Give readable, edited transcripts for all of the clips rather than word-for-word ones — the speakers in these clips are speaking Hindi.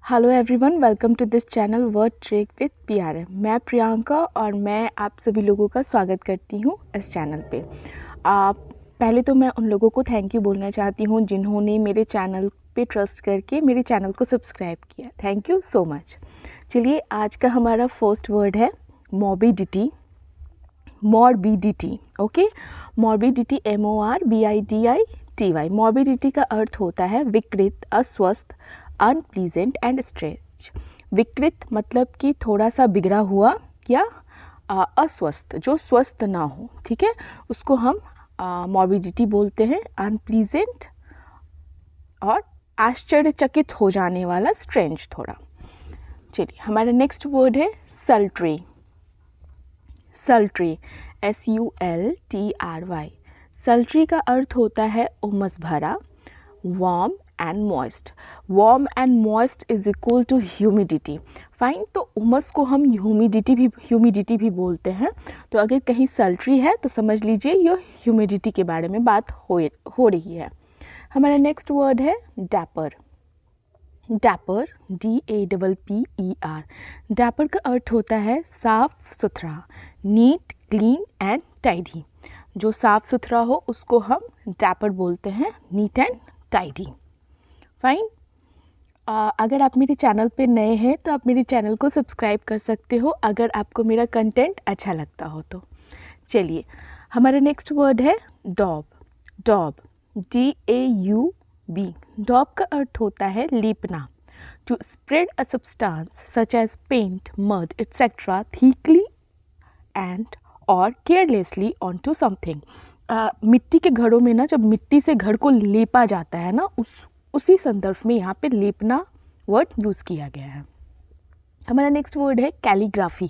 Hello everyone, welcome to this channel word trick with PRM. मैं प्रियंका और मैं आप सभी लोगों का स्वागत करती हूँ इस चैनल पे। पहले तो मैं उन लोगों को थैंक यू बोलना चाहती हूँ जिन्होंने मेरे चैनल पे ट्रस्ट करके मेरे चैनल को सब्सक्राइब किया। Thank you so much. चलिए, आज का हमारा फर्स्ट वर्ड है morbidity. Morbidity, okay. Morbidity MORBIDITY। Morbidity का अर्थ होता है विकृत, अस्वस्थ, अनप्लीजेंट एंड स्ट्रेंज। विकृत मतलब कि थोड़ा सा बिगड़ा हुआ या अस्वस्थ, जो स्वस्थ ना हो, ठीक है, उसको हम मॉर्बिडिटी बोलते हैं। अनप्लीजेंट और आश्चर्यचकित हो जाने वाला, स्ट्रेंज थोड़ा। चलिए, हमारा नेक्स्ट वर्ड है सल्ट्री। सल्ट्री SULTRY। सल्ट्री का अर्थ होता है उमस भरा, warm and moist. Warm and moist is equal to humidity. Fine, तो उमस को हम ह्यूमिडिटी भी बोलते हैं। तो अगर कहीं सल्ट्री है तो समझ लीजिए ये ह्यूमिडिटी के बारे में बात हो रही है। हमारा नेक्स्ट वर्ड है डैपर। Dapper DAPPER। डैपर का अर्थ होता है साफ सुथरा, नीट, क्लीन एंड टाइडी। जो साफ सुथरा हो उसको हम डैपर बोलते हैं, नीट एंड टाइडी। फाइन। अगर आप मेरे चैनल पे नए हैं तो आप मेरे चैनल को सब्सक्राइब कर सकते हो अगर आपको मेरा कंटेंट अच्छा लगता हो तो। चलिए, हमारा नेक्स्ट वर्ड है डॉब। डॉब DAUB। डॉब का अर्थ होता है लीपना। To spread a substance such as paint, mud etcetera thickly and और केयरलेसली ऑन टू समथिंग। मिट्टी के घरों में ना, जब मिट्टी से घर को लेपा जाता है ना, उसी संदर्भ में यहाँ पे लेपना वर्ड यूज़ किया गया है। हमारा नेक्स्ट वर्ड है कैलीग्राफी।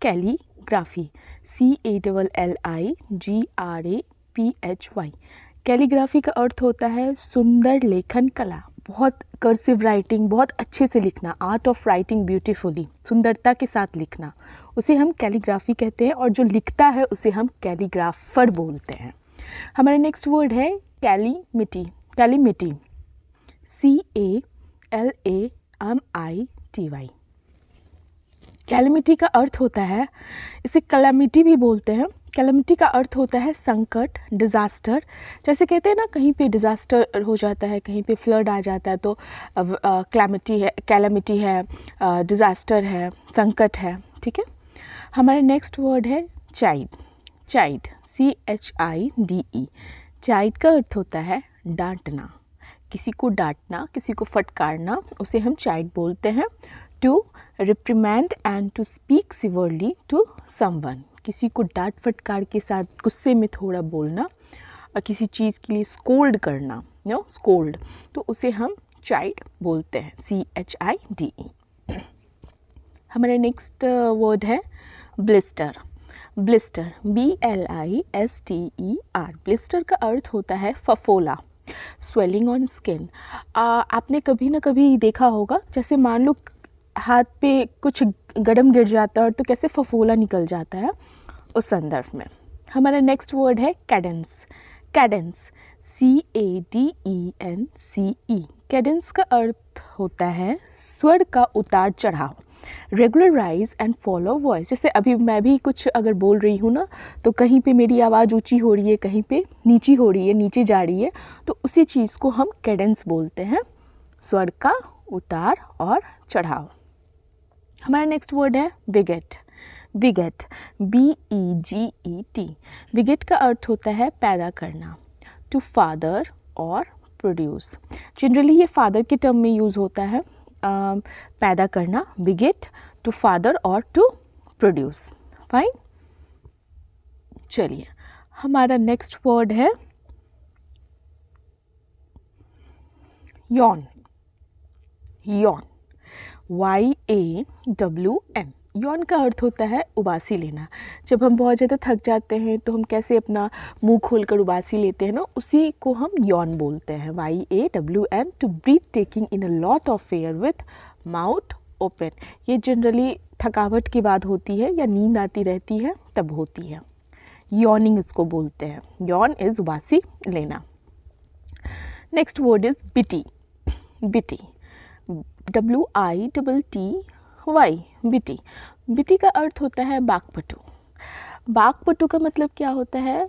Calligraphy CALLIGRAPHY। कैलीग्राफी का अर्थ होता है सुंदर लेखन कला, बहुत कर्सिव राइटिंग, बहुत अच्छे से लिखना, आर्ट ऑफ राइटिंग ब्यूटीफुली, सुंदरता के साथ लिखना, उसे हम कैलीग्राफी कहते हैं। और जो लिखता है उसे हम कैलीग्राफर बोलते हैं। हमारा नेक्स्ट वर्ड है कैलिमिटी। कैलिमिटी CALAMITY। कैलेमिटी का अर्थ होता है, इसे कैलेमिटी भी बोलते हैं। कैलेमिटी का अर्थ होता है संकट, डिज़ास्टर। जैसे कहते हैं ना, कहीं पे डिज़ास्टर हो जाता है, कहीं पे फ्लड आ जाता है, तो कैलेमिटी है, डिज़ास्टर है, संकट है, ठीक है। हमारा नेक्स्ट वर्ड है चाइड। Child CHIDE। चाइड का अर्थ होता है डांटना, किसी को डांटना, किसी को फटकारना, उसे हम चाइड बोलते हैं। To reprimand and to speak severely to someone. किसी को डांट फटकार के साथ गुस्से में थोड़ा बोलना और किसी चीज़ के लिए स्कोल्ड करना, स्कोल्ड, तो उसे हम चाइड बोलते हैं, CHIDE। हमारा नेक्स्ट वर्ड है ब्लिस्टर। Blister BLISTER। ब्लिस्टर का अर्थ होता है फफोला, स्वेलिंग ऑन स्किन। आपने कभी ना कभी देखा होगा, जैसे मान लो हाथ पे कुछ गरम गिर जाता है तो कैसे फफोला निकल जाता है, उस संदर्भ में। हमारा नेक्स्ट वर्ड है कैडेंस। Cadence CADENCE। कैडेंस का अर्थ होता है स्वर का उतार चढ़ाव, रेगुलराइज एंड फॉलो वॉइस। जैसे अभी मैं भी कुछ अगर बोल रही हूँ ना, तो कहीं पे मेरी आवाज़ ऊंची हो रही है, कहीं पे नीची हो रही है, नीचे जा रही है, तो उसी चीज़ को हम कैडेंस बोलते हैं, स्वर का उतार और चढ़ाव। हमारा नेक्स्ट वर्ड है बिगेट। बिगेट BEGET। बिगेट का अर्थ होता है पैदा करना, टू फादर और प्रोड्यूस। जनरली ये फादर के टर्म में यूज़ होता है, पैदा करना, बिगेट, टू फादर और टू प्रोड्यूस। फाइन। चलिए, हमारा नेक्स्ट वर्ड है यॉन। Yon YAWN। यॉन का अर्थ होता है उबासी लेना। जब हम बहुत ज़्यादा थक जाते हैं तो हम कैसे अपना मुंह खोलकर उबासी लेते हैं ना, उसी को हम यॉन बोलते हैं, YAWN। To breathe taking in a lot of air with mouth open. ये जनरली थकावट के बाद होती है या नींद आती रहती है तब होती है, यॉनिंग इसको बोलते हैं। यॉन इज़ उबासी लेना। नेक्स्ट वर्ड इज़ बिटी। बिटी WITTY, बिटी। बिटी का अर्थ होता है बाकपटु। बाकपटु का मतलब क्या होता है?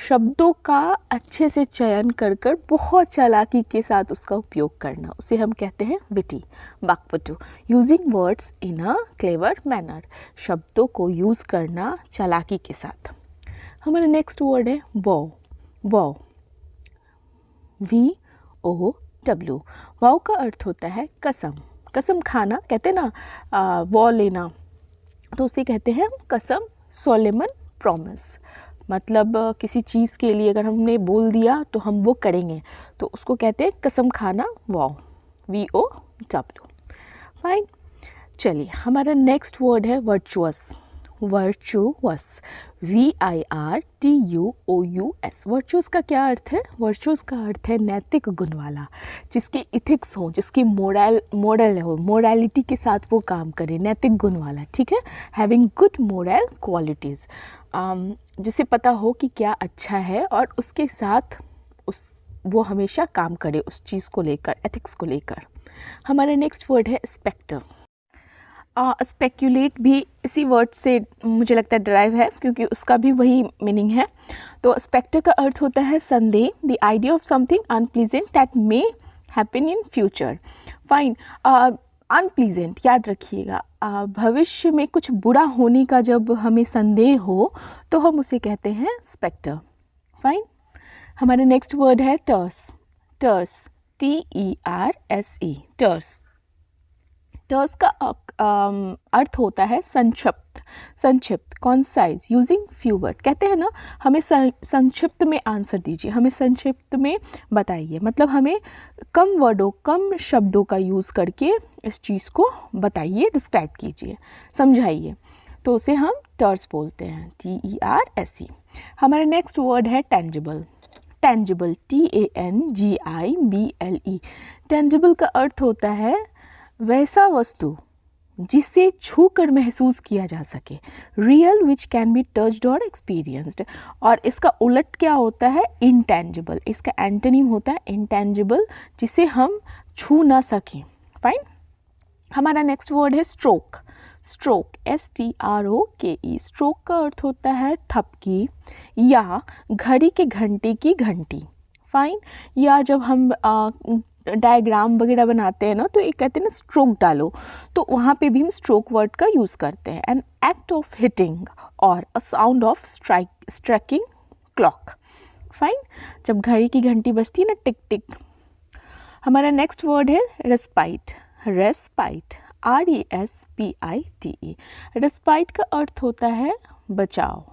शब्दों का अच्छे से चयन कर कर बहुत चालाकी के साथ उसका उपयोग करना, उसे हम कहते हैं विटी, बाकपटु। Using words in a clever manner, शब्दों को यूज़ करना चालाकी के साथ। हमारा नेक्स्ट वर्ड है वॉव। Vow, VOW। वाव का अर्थ होता है कसम। कसम खाना, कहते हैं ना वॉ लेना, तो उसे कहते हैं हम कसम, सोलेमन प्रॉमिस। मतलब किसी चीज़ के लिए अगर हमने बोल दिया तो हम वो करेंगे, तो उसको कहते हैं कसम खाना, वाव, VOW। फाइन, चलिए हमारा नेक्स्ट वर्ड है वर्चुअस। Virtuous, VIRTUOUS। वर्चुअस का क्या अर्थ है? वर्चुअस का अर्थ है नैतिक गुण वाला, जिसके इथिक्स हो, जिसकी मोरल हो, मोरालिटी के साथ वो काम करे, नैतिक गुण वाला, ठीक है। हैविंग गुड मोरल क्वालिटीज़, जिसे पता हो कि क्या अच्छा है और उसके साथ वो हमेशा काम करे उस चीज़ को लेकर, एथिक्स को लेकर। हमारा नेक्स्ट वर्ड है स्पेक्टर। स्पेक्यूलेट भी इसी वर्ड से मुझे लगता है ड्राइव है, क्योंकि उसका भी वही मीनिंग है। तो स्पेक्टर का अर्थ होता है संदेह, the idea of something unpleasant that may happen in future. Fine, unpleasant याद रखिएगा, भविष्य में कुछ बुरा होने का जब हमें संदेह हो तो हम उसे कहते हैं स्पेक्टर। फाइन, हमारा नेक्स्ट वर्ड है टर्स। टर्स, TERSE, टर्स। टर्स का अर्थ होता है संक्षिप्त। संक्षिप्त, कॉन्साइज, यूजिंग फ्यू वर्ड। कहते हैं ना, हमें संक्षिप्त में आंसर दीजिए, हमें संक्षिप्त में बताइए, मतलब हमें कम वर्डों, कम शब्दों का यूज़ करके इस चीज़ को बताइए, डिस्क्राइब कीजिए, समझाइए, तो उसे हम टर्स बोलते हैं, TERSE। हमारा नेक्स्ट वर्ड है टेंजिबल। Tangible, TANGIBLE। टेंजिबल का अर्थ होता है वैसा वस्तु जिसे छू कर महसूस किया जा सके, real which can be touched और एक्सपीरियंस्ड। और इसका उलट क्या होता है? इंटेंजिबल। इसका एंटोनिम होता है इंटेंजिबल, जिसे हम छू ना सकें। फाइन, हमारा नेक्स्ट वर्ड है स्ट्रोक। Stroke, STROKE। स्ट्रोक का अर्थ होता है थपकी या घड़ी के घंटे की घंटी। फाइन, या जब हम डायग्राम वगैरह बनाते हैं ना, तो एक कहते हैं ना स्ट्रोक डालो, तो वहाँ पे भी हम स्ट्रोक वर्ड का यूज़ करते हैं। एन एक्ट ऑफ हिटिंग और a sound of striking clock. Fine, जब घड़ी की घंटी बजती है ना, टिक टिक। हमारा नेक्स्ट वर्ड है रेस्पाइट। Respite, RESPITE। रेस्पाइट का अर्थ होता है बचाव।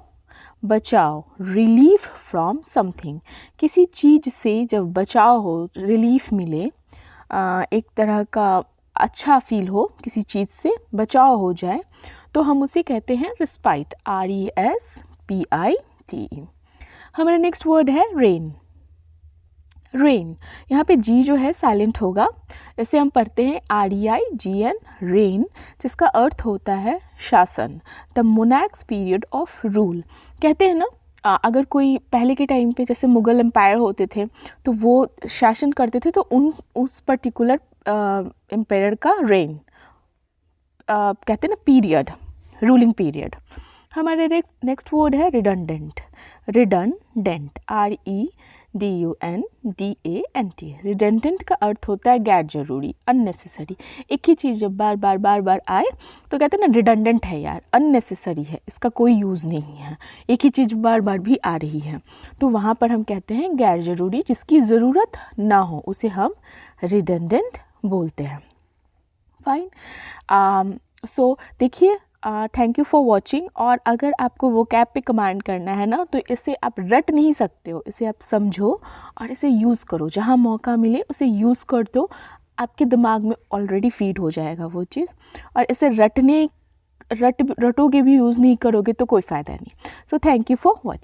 बचाव, रिलीफ फ्रॉम समथिंग। किसी चीज़ से जब बचाव हो, रिलीफ मिले, एक तरह का अच्छा फील हो, किसी चीज़ से बचाव हो जाए, तो हम उसे कहते हैं रिस्पाइट, RESPITE। हमारा नेक्स्ट वर्ड है रेन। रेन, यहाँ पे जी जो है साइलेंट होगा, इसे हम पढ़ते हैं REIGN, रेन, जिसका अर्थ होता है शासन, the monarchs period of rule. कहते हैं ना, अगर कोई पहले के टाइम पे जैसे मुग़ल एम्पायर होते थे तो वो शासन करते थे, तो उस पर्टिकुलर एम्पायर का रेन कहते हैं ना, पीरियड, रूलिंग पीरियड। हमारे नेक्स्ट वर्ड है रिडंडेंट। Redundant, REDUNDANT। रिडेंडेंट का अर्थ होता है गैर जरूरी, अननेसेसरी। एक ही चीज़ जब बार बार आए तो कहते हैं ना रिडेंडेंट है यार, अननेसेसरी है, इसका कोई यूज़ नहीं है, एक ही चीज़ बार बार भी आ रही है, तो वहाँ पर हम कहते हैं गैर ज़रूरी, जिसकी ज़रूरत ना हो, उसे हम रिडेंडेंट बोलते हैं। फाइन, सो देखिए, थैंक यू फॉर वॉचिंग। और अगर आपको वो कैप पे कमांड करना है ना, तो इसे आप रट नहीं सकते हो, इसे आप समझो और इसे यूज़ करो, जहाँ मौका मिले उसे यूज़ कर दो, आपके दिमाग में ऑलरेडी फीड हो जाएगा वो चीज़। और इसे रटोगे भी, यूज़ नहीं करोगे तो कोई फ़ायदा नहीं। So thank you for watching.